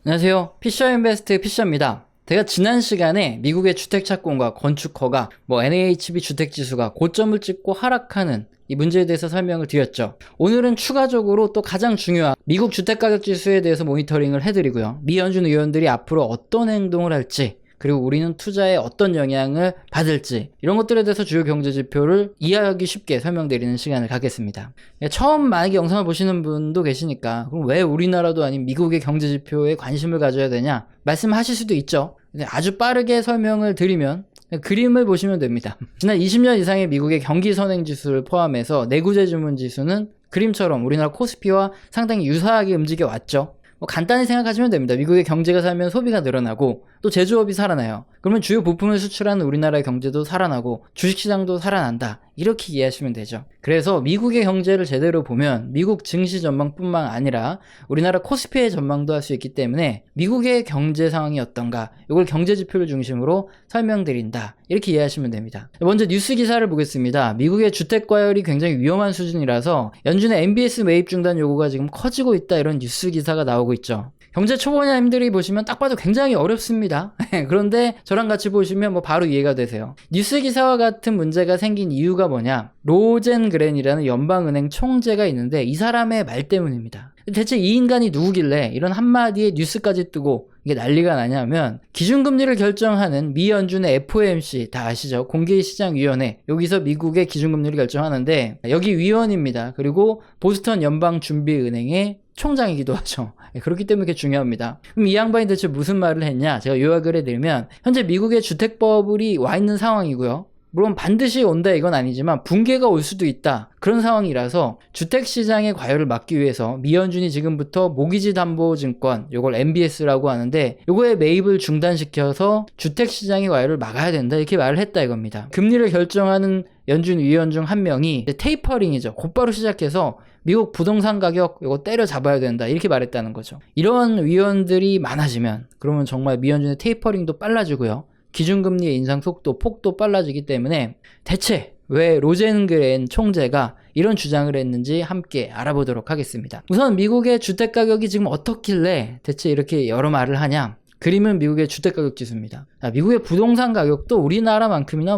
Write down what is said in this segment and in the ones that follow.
안녕하세요. 피셔인베스트 피셔입니다. 제가 지난 시간에 미국의 주택채권과 건축허가, NAHB 주택지수가 고점을 찍고 하락하는 이 문제에 대해서 설명을 드렸죠. 오늘은 추가적으로 또 가장 중요한 미국 주택가격지수에 대해서 모니터링을 해드리고요. 미연준 의원들이 앞으로 어떤 행동을 할지, 그리고 우리는 투자에 어떤 영향을 받을지, 이런 것들에 대해서 주요 경제지표를 이해하기 쉽게 설명드리는 시간을 갖겠습니다. 처음 만약에 영상을 보시는 분도 계시니까 그럼 왜 우리나라도 아닌 미국의 경제지표에 관심을 가져야 되냐 말씀하실 수도 있죠. 근데 아주 빠르게 설명을 드리면 그림을 보시면 됩니다. 지난 20년 이상의 미국의 경기선행지수를 포함해서 내구재주문지수는 그림처럼 우리나라 코스피와 상당히 유사하게 움직여 왔죠. 간단히 생각하시면 됩니다. 미국의 경제가 살면 소비가 늘어나고 또 제조업이 살아나요. 그러면 주요 부품을 수출하는 우리나라의 경제도 살아나고 주식시장도 살아난다. 이렇게 이해하시면 되죠. 그래서 미국의 경제를 제대로 보면 미국 증시 전망뿐만 아니라 우리나라 코스피의 전망도 할 수 있기 때문에 미국의 경제 상황이 어떤가, 이걸 경제지표를 중심으로 설명드린다. 이렇게 이해하시면 됩니다. 먼저 뉴스 기사를 보겠습니다. 미국의 주택과열이 굉장히 위험한 수준이라서 연준의 MBS 매입 중단 요구가 지금 커지고 있다, 이런 뉴스 기사가 나오고 있죠. 경제 초보자님들이 보시면 딱 봐도 굉장히 어렵습니다. 그런데 저랑 같이 보시면 바로 이해가 되세요. 뉴스 기사와 같은 문제가 생긴 이유가 뭐냐? 로젠그렌이라는 연방은행 총재가 있는데 이 사람의 말 때문입니다. 대체 이 인간이 누구길래 이런 한마디에 뉴스까지 뜨고 이게 난리가 나냐면, 기준금리를 결정하는 미 연준의 FOMC 다 아시죠? 공개시장위원회, 여기서 미국의 기준금리를 결정하는데 여기 위원입니다. 그리고 보스턴 연방준비은행의 총장이기도 하죠. 그렇기 때문에 그게 중요합니다. 그럼 이 양반이 대체 무슨 말을 했냐? 제가 요약을 해드리면, 현재 미국의 주택버블이 와 있는 상황이고요. 물론 반드시 온다 이건 아니지만 붕괴가 올 수도 있다, 그런 상황이라서 주택시장의 과열을 막기 위해서 미연준이 지금부터 모기지담보증권, 요걸 MBS라고 하는데 요거의 매입을 중단시켜서 주택시장의 과열을 막아야 된다, 이렇게 말을 했다 이겁니다. 금리를 결정하는 연준 위원 중 한 명이 테이퍼링이죠. 곧바로 시작해서 미국 부동산 가격 요거 때려잡아야 된다, 이렇게 말했다는 거죠. 이런 위원들이 많아지면 그러면 정말 미연준의 테이퍼링도 빨라지고요, 기준금리의 인상 속도, 폭도 빨라지기 때문에 대체 왜 로젠그렌 총재가 이런 주장을 했는지 함께 알아보도록 하겠습니다. 우선 미국의 주택가격이 지금 어떻길래 대체 이렇게 여러 말을 하냐? 그림은 미국의 주택가격 지수입니다. 미국의 부동산 가격도 우리나라만큼이나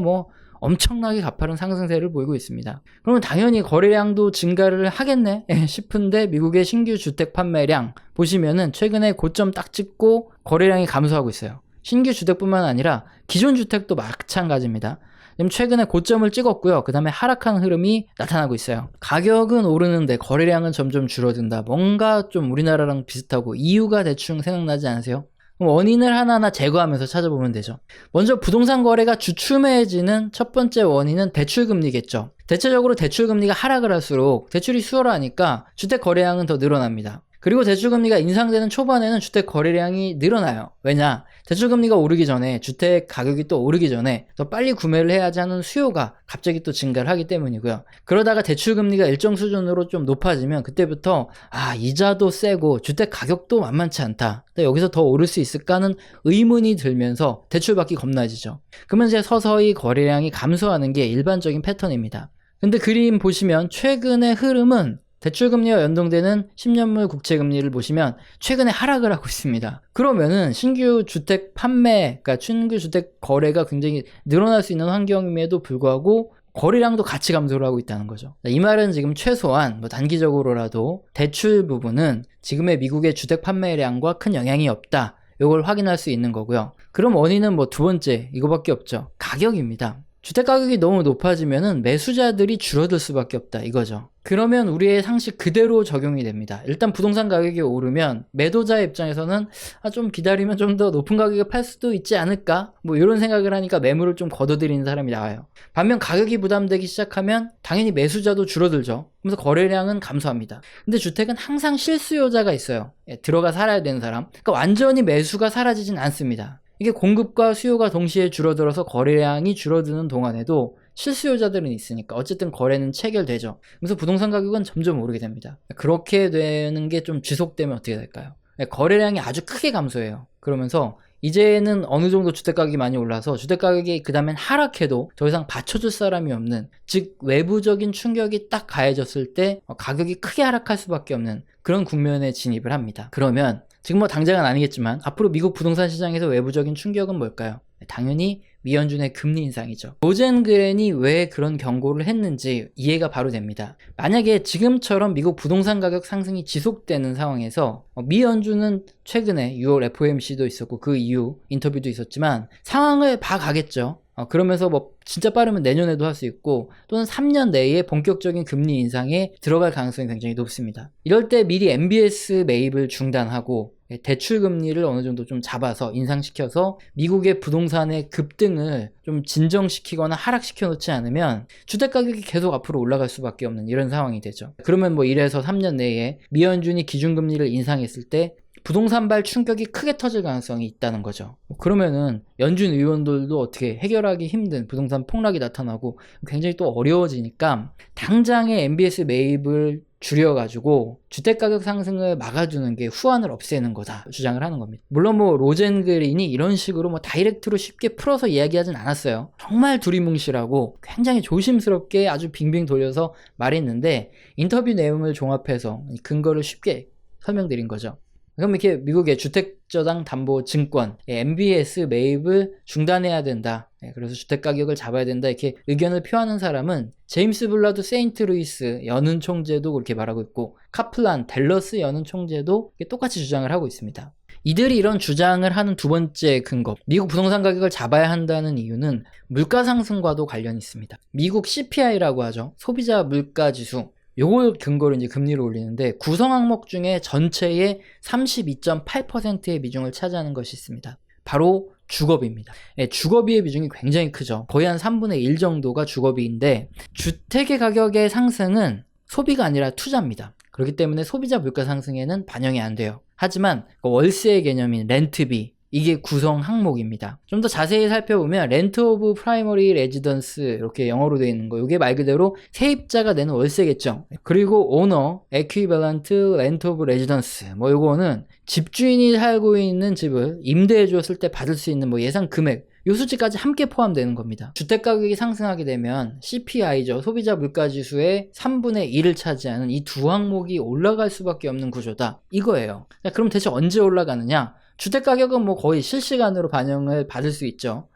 엄청나게 가파른 상승세를 보이고 있습니다. 그러면 당연히 거래량도 증가를 하겠네 싶은데, 미국의 신규 주택 판매량 보시면은 최근에 고점 딱 찍고 거래량이 감소하고 있어요. 신규 주택뿐만 아니라 기존 주택도 마찬가지입니다. 지금 최근에 고점을 찍었고요. 그 다음에 하락하는 흐름이 나타나고 있어요. 가격은 오르는데 거래량은 점점 줄어든다. 뭔가 좀 우리나라랑 비슷하고 이유가 대충 생각나지 않으세요? 그럼 원인을 하나하나 제거하면서 찾아보면 되죠. 먼저 부동산 거래가 주춤해지는 첫 번째 원인은 대출금리겠죠. 대체적으로 대출금리가 하락을 할수록 대출이 수월하니까 주택 거래량은 더 늘어납니다. 그리고 대출금리가 인상되는 초반에는 주택 거래량이 늘어나요. 왜냐? 대출금리가 오르기 전에, 주택 가격이 또 오르기 전에 더 빨리 구매를 해야지 하는 수요가 갑자기 또 증가를 하기 때문이고요. 그러다가 대출금리가 일정 수준으로 좀 높아지면 그때부터 이자도 세고 주택 가격도 만만치 않다, 여기서 더 오를 수 있을까 하는 의문이 들면서 대출받기 겁나지죠. 그러면 이제 서서히 거래량이 감소하는 게 일반적인 패턴입니다. 근데 그림 보시면 최근의 흐름은 대출금리와 연동되는 10년물 국채금리를 보시면 최근에 하락을 하고 있습니다. 그러면은 신규 주택 판매, 그러니까 신규 주택 거래가 굉장히 늘어날 수 있는 환경임에도 불구하고 거래량도 같이 감소를 하고 있다는 거죠. 이 말은 지금 최소한 단기적으로라도 대출 부분은 지금의 미국의 주택 판매량과 큰 영향이 없다, 이걸 확인할 수 있는 거고요. 그럼 원인은 두 번째, 이거밖에 없죠. 가격입니다. 주택가격이 너무 높아지면은 매수자들이 줄어들 수밖에 없다, 이거죠. 그러면 우리의 상식 그대로 적용이 됩니다. 일단 부동산 가격이 오르면 매도자의 입장에서는 좀 기다리면 좀 더 높은 가격에 팔 수도 있지 않을까? 이런 생각을 하니까 매물을 좀 걷어들이는 사람이 나와요. 반면 가격이 부담되기 시작하면 당연히 매수자도 줄어들죠. 그래서 거래량은 감소합니다. 근데 주택은 항상 실수요자가 있어요. 들어가 살아야 되는 사람. 그러니까 완전히 매수가 사라지진 않습니다. 이게 공급과 수요가 동시에 줄어들어서 거래량이 줄어드는 동안에도 실수요자들은 있으니까 어쨌든 거래는 체결되죠. 그래서 부동산 가격은 점점 오르게 됩니다. 그렇게 되는 게 좀 지속되면 어떻게 될까요? 거래량이 아주 크게 감소해요. 그러면서 이제는 어느 정도 주택가격이 많이 올라서 주택가격이 그 다음엔 하락해도 더 이상 받쳐줄 사람이 없는, 즉 외부적인 충격이 딱 가해졌을 때 가격이 크게 하락할 수밖에 없는 그런 국면에 진입을 합니다. 그러면 지금 뭐 당장은 아니겠지만 앞으로 미국 부동산 시장에서 외부적인 충격은 뭘까요? 당연히 미연준의 금리 인상이죠. 로젠 그랜이 왜 그런 경고를 했는지 이해가 바로 됩니다. 만약에 지금처럼 미국 부동산 가격 상승이 지속되는 상황에서 미연준은 최근에 6월 FOMC도 있었고 그 이후 인터뷰도 있었지만 상황을 봐가겠죠. 그러면서 뭐 진짜 빠르면 내년에도 할 수 있고 또는 3년 내에 본격적인 금리 인상에 들어갈 가능성이 굉장히 높습니다. 이럴 때 미리 MBS 매입을 중단하고 대출 금리를 어느 정도 좀 잡아서 인상시켜서 미국의 부동산의 급등을 좀 진정시키거나 하락시켜 놓지 않으면 주택 가격이 계속 앞으로 올라갈 수밖에 없는 이런 상황이 되죠. 그러면 뭐 1에서 3년 내에 미연준이 기준금리를 인상했을 때 부동산발 충격이 크게 터질 가능성이 있다는 거죠. 그러면은 연준 의원들도 어떻게 해결하기 힘든 부동산 폭락이 나타나고 굉장히 또 어려워지니까 당장의 MBS 매입을 줄여가지고 주택가격 상승을 막아주는 게 후환을 없애는 거다 주장을 하는 겁니다. 물론 뭐 로젠 그린이 이런 식으로 뭐 다이렉트로 쉽게 풀어서 이야기하진 않았어요. 정말 두리뭉실하고 굉장히 조심스럽게 아주 빙빙 돌려서 말했는데 인터뷰 내용을 종합해서 근거를 쉽게 설명드린 거죠. 그럼 이렇게 미국의 주택저당담보증권 MBS 매입을 중단해야 된다. 그래서 주택가격을 잡아야 된다. 이렇게 의견을 표하는 사람은 제임스 블라드 세인트루이스 연은 총재도 그렇게 말하고 있고 카플란 댈러스 연은 총재도 똑같이 주장을 하고 있습니다. 이들이 이런 주장을 하는 두 번째 근거, 미국 부동산 가격을 잡아야 한다는 이유는 물가 상승과도 관련이 있습니다. 미국 CPI라고 하죠. 소비자 물가 지수. 요걸 근거로 이제 금리를 올리는데 구성 항목 중에 전체의 32.8%의 비중을 차지하는 것이 있습니다. 바로 주거비입니다. 주거비의 비중이 굉장히 크죠. 거의 한 3분의 1 정도가 주거비인데 주택의 가격의 상승은 소비가 아니라 투자입니다. 그렇기 때문에 소비자 물가 상승에는 반영이 안 돼요. 하지만 월세의 개념인 렌트비, 이게 구성 항목입니다. 좀 더 자세히 살펴보면 렌트 오브 프라이머리 레지던스 이렇게 영어로 되어 있는 거, 이게 말 그대로 세입자가 내는 월세겠죠. 그리고 오너 에퀴밸런트 렌트 오브 레지던스, 뭐 요거는 집주인이 살고 있는 집을 임대해 줬을 때 받을 수 있는 뭐 예상 금액, 요 수치까지 함께 포함되는 겁니다. 주택 가격이 상승하게 되면 CPI죠. 소비자 물가 지수의 3분의 1을 차지하는 이 두 항목이 올라갈 수밖에 없는 구조다. 이거예요. 그럼 대체 언제 올라가느냐? 주택가격은 뭐 거의 실시간으로 반영을 받을 수 있죠.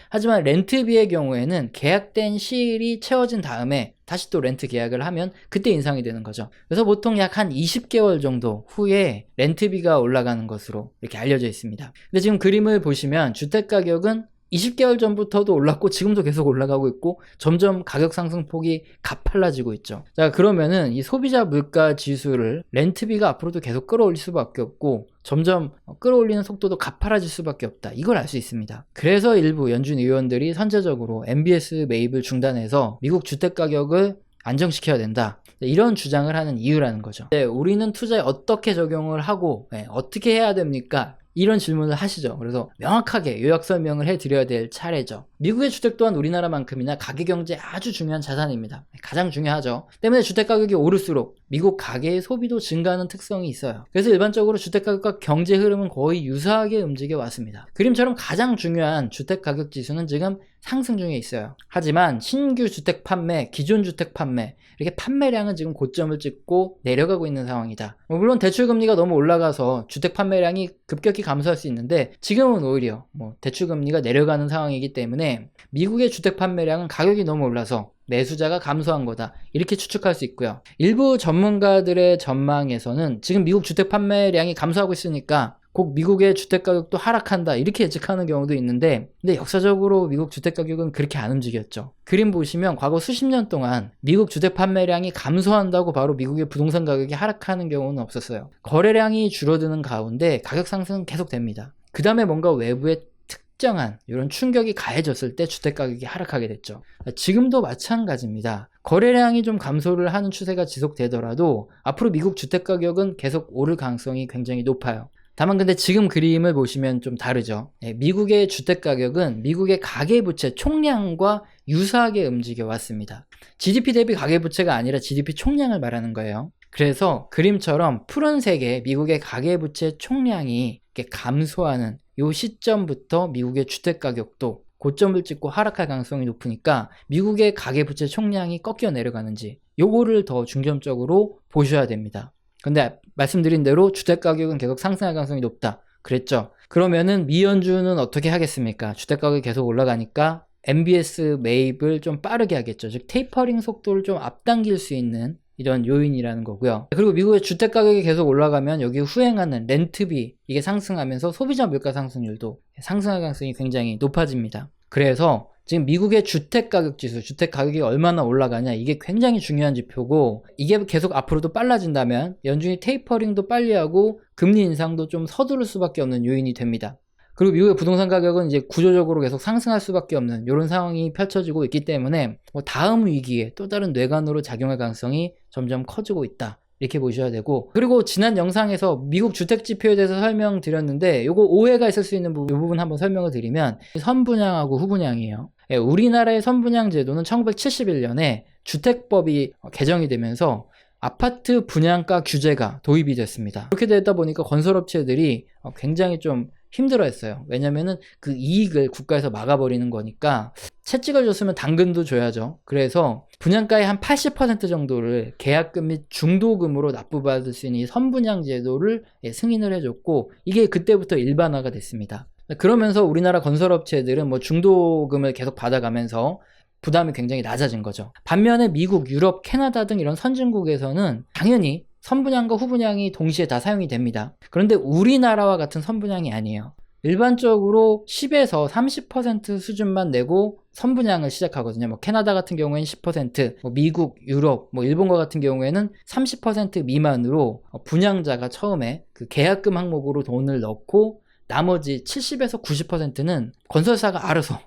하지만 렌트비의 경우에는 계약된 시일이 채워진 다음에 다시 또 렌트 계약을 하면 그때 인상이 되는 거죠. 그래서 보통 약 한 20개월 정도 후에 렌트비가 올라가는 것으로 이렇게 알려져 있습니다. 근데 지금 그림을 보시면 주택가격은 20개월 전부터도 올랐고 지금도 계속 올라가고 있고 점점 가격 상승폭이 가팔라지고 있죠. 자, 그러면은 이 소비자 물가 지수를 렌트비가 앞으로도 계속 끌어올릴 수밖에 없고 점점 끌어올리는 속도도 가팔라질 수밖에 없다. 이걸 알 수 있습니다. 그래서 일부 연준 의원들이 선제적으로 MBS 매입을 중단해서 미국 주택 가격을 안정시켜야 된다. 이런 주장을 하는 이유라는 거죠. 우리는 투자에 어떻게 적용을 하고 어떻게 해야 됩니까? 이런 질문을 하시죠. 그래서 명확하게 요약 설명을 해드려야 될 차례죠. 미국의 주택 또한 우리나라만큼이나 가계경제에 아주 중요한 자산입니다. 가장 중요하죠. 때문에 주택가격이 오를수록 미국 가계의 소비도 증가하는 특성이 있어요. 그래서 일반적으로 주택가격과 경제 흐름은 거의 유사하게 움직여 왔습니다. 그림처럼 가장 중요한 주택가격 지수는 지금 상승 중에 있어요. 하지만 신규 주택 판매, 기존 주택 판매, 이렇게 판매량은 지금 고점을 찍고 내려가고 있는 상황이다. 물론 대출금리가 너무 올라가서 주택 판매량이 급격히 감소할 수 있는데 지금은 오히려 대출금리가 내려가는 상황이기 때문에 미국의 주택 판매량은 가격이 너무 올라서 매수자가 감소한 거다, 이렇게 추측할 수 있고요. 일부 전문가들의 전망에서는 지금 미국 주택 판매량이 감소하고 있으니까 곧 미국의 주택가격도 하락한다, 이렇게 예측하는 경우도 있는데, 근데 역사적으로 미국 주택가격은 그렇게 안 움직였죠. 그림 보시면 과거 수십 년 동안 미국 주택 판매량이 감소한다고 바로 미국의 부동산 가격이 하락하는 경우는 없었어요. 거래량이 줄어드는 가운데 가격 상승은 계속됩니다. 그 다음에 뭔가 외부의 특정한 이런 충격이 가해졌을 때 주택가격이 하락하게 됐죠. 지금도 마찬가지입니다. 거래량이 좀 감소를 하는 추세가 지속되더라도 앞으로 미국 주택가격은 계속 오를 가능성이 굉장히 높아요. 다만 근데 지금 그림을 보시면 좀 다르죠. 미국의 주택가격은 미국의 가계부채 총량과 유사하게 움직여 왔습니다. GDP 대비 가계부채가 아니라 GDP 총량을 말하는 거예요. 그래서 그림처럼 푸른색의 미국의 가계부채 총량이 이렇게 감소하는 이 시점부터 미국의 주택가격도 고점을 찍고 하락할 가능성이 높으니까 미국의 가계부채 총량이 꺾여 내려가는지 요거를 더 중점적으로 보셔야 됩니다. 근데 말씀드린 대로 주택가격은 계속 상승할 가능성이 높다 그랬죠. 그러면은 미연준은 어떻게 하겠습니까? 주택가격이 계속 올라가니까 MBS 매입을 좀 빠르게 하겠죠. 즉 테이퍼링 속도를 좀 앞당길 수 있는 이런 요인이라는 거고요. 그리고 미국의 주택가격이 계속 올라가면 여기 후행하는 렌트비 이게 상승하면서 소비자 물가 상승률도 상승할 가능성이 굉장히 높아집니다. 그래서 지금 미국의 주택가격 지수, 주택가격이 얼마나 올라가냐 이게 굉장히 중요한 지표고 이게 계속 앞으로도 빨라진다면 연준이 테이퍼링도 빨리 하고 금리 인상도 좀 서두를 수밖에 없는 요인이 됩니다. 그리고 미국의 부동산 가격은 이제 구조적으로 계속 상승할 수밖에 없는 이런 상황이 펼쳐지고 있기 때문에 다음 위기에 또 다른 뇌관으로 작용할 가능성이 점점 커지고 있다. 이렇게 보셔야 되고, 그리고 지난 영상에서 미국 주택지표에 대해서 설명드렸는데 요거 오해가 있을 수 있는 이 부분 한번 설명을 드리면 선분양하고 후분양이에요. 우리나라의 선분양 제도는 1971년에 주택법이 개정이 되면서 아파트 분양가 규제가 도입이 됐습니다. 그렇게 되다 보니까 건설업체들이 굉장히 좀 힘들어했어요. 왜냐면은 그 이익을 국가에서 막아버리는 거니까 채찍을 줬으면 당근도 줘야죠. 그래서 분양가의 한 80% 정도를 계약금 및 중도금으로 납부받을 수 있는 이 선분양 제도를 승인을 해줬고 이게 그때부터 일반화가 됐습니다. 그러면서 우리나라 건설업체들은 중도금을 계속 받아가면서 부담이 굉장히 낮아진 거죠. 반면에 미국, 유럽, 캐나다 등 이런 선진국에서는 당연히 선분양과 후분양이 동시에 다 사용이 됩니다. 그런데 우리나라와 같은 선분양이 아니에요. 일반적으로 10에서 30% 수준만 내고 선분양을 시작하거든요. 캐나다 같은 경우에는 10%, 미국, 유럽, 일본과 같은 경우에는 30% 미만으로 분양자가 처음에 그 계약금 항목으로 돈을 넣고 나머지 70에서 90%는 건설사가 알아서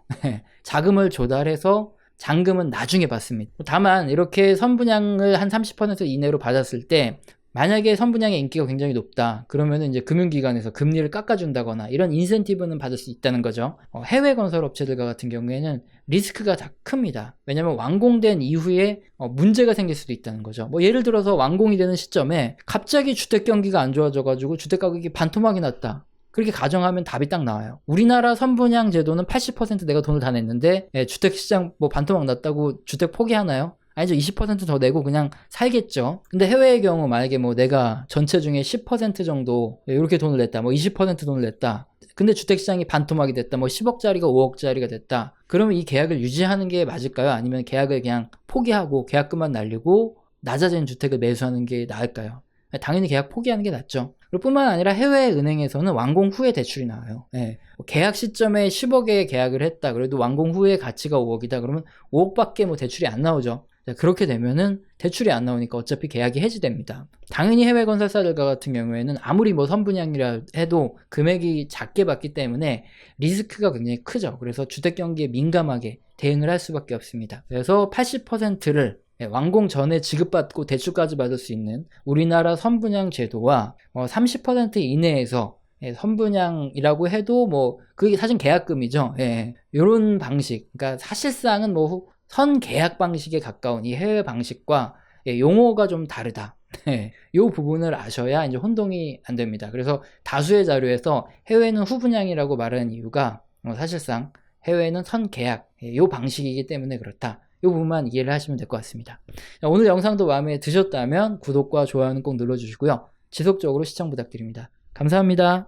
자금을 조달해서 잔금은 나중에 받습니다. 다만 이렇게 선분양을 한 30% 이내로 받았을 때 만약에 선분양의 인기가 굉장히 높다 그러면 이제 금융기관에서 금리를 깎아준다거나 이런 인센티브는 받을 수 있다는 거죠. 해외 건설업체들과 같은 경우에는 리스크가 다 큽니다. 왜냐면 완공된 이후에 문제가 생길 수도 있다는 거죠. 예를 들어서 완공이 되는 시점에 갑자기 주택 경기가 안 좋아져 가지고 주택 가격이 반토막이 났다. 그렇게 가정하면 답이 딱 나와요. 우리나라 선분양 제도는 80% 내가 돈을 다 냈는데 주택시장 반토막 났다고 주택 포기하나요? 아니죠. 20% 더 내고 그냥 살겠죠. 근데 해외의 경우 만약에 내가 전체 중에 10% 정도 이렇게 돈을 냈다. 20% 돈을 냈다. 근데 주택시장이 반토막이 됐다. 10억짜리가 5억짜리가 됐다. 그러면 이 계약을 유지하는 게 맞을까요? 아니면 계약을 그냥 포기하고 계약금만 날리고 낮아진 주택을 매수하는 게 나을까요? 당연히 계약 포기하는 게 낫죠. 그리고 뿐만 아니라 해외 은행에서는 완공 후에 대출이 나와요. 계약 시점에 10억에 계약을 했다. 그래도 완공 후에 가치가 5억이다. 그러면 5억밖에 대출이 안 나오죠. 그렇게 되면은 대출이 안 나오니까 어차피 계약이 해지됩니다. 당연히 해외 건설사들과 같은 경우에는 아무리 선분양이라 해도 금액이 작게 받기 때문에 리스크가 굉장히 크죠. 그래서 주택 경기에 민감하게 대응을 할 수밖에 없습니다. 그래서 80%를 완공 전에 지급받고 대출까지 받을 수 있는 우리나라 선분양 제도와 30% 이내에서 선분양이라고 해도 그게 사실 계약금이죠. 이런 방식, 그러니까 사실상은 선계약 방식에 가까운 이 해외 방식과 용어가 좀 다르다. 이 부분을 아셔야 이제 혼동이 안 됩니다. 그래서 다수의 자료에서 해외는 후분양이라고 말하는 이유가 사실상 해외는 선계약 이 방식이기 때문에 그렇다. 이 부분만 이해를 하시면 될 것 같습니다. 오늘 영상도 마음에 드셨다면 구독과 좋아요는 꼭 눌러주시고요. 지속적으로 시청 부탁드립니다. 감사합니다.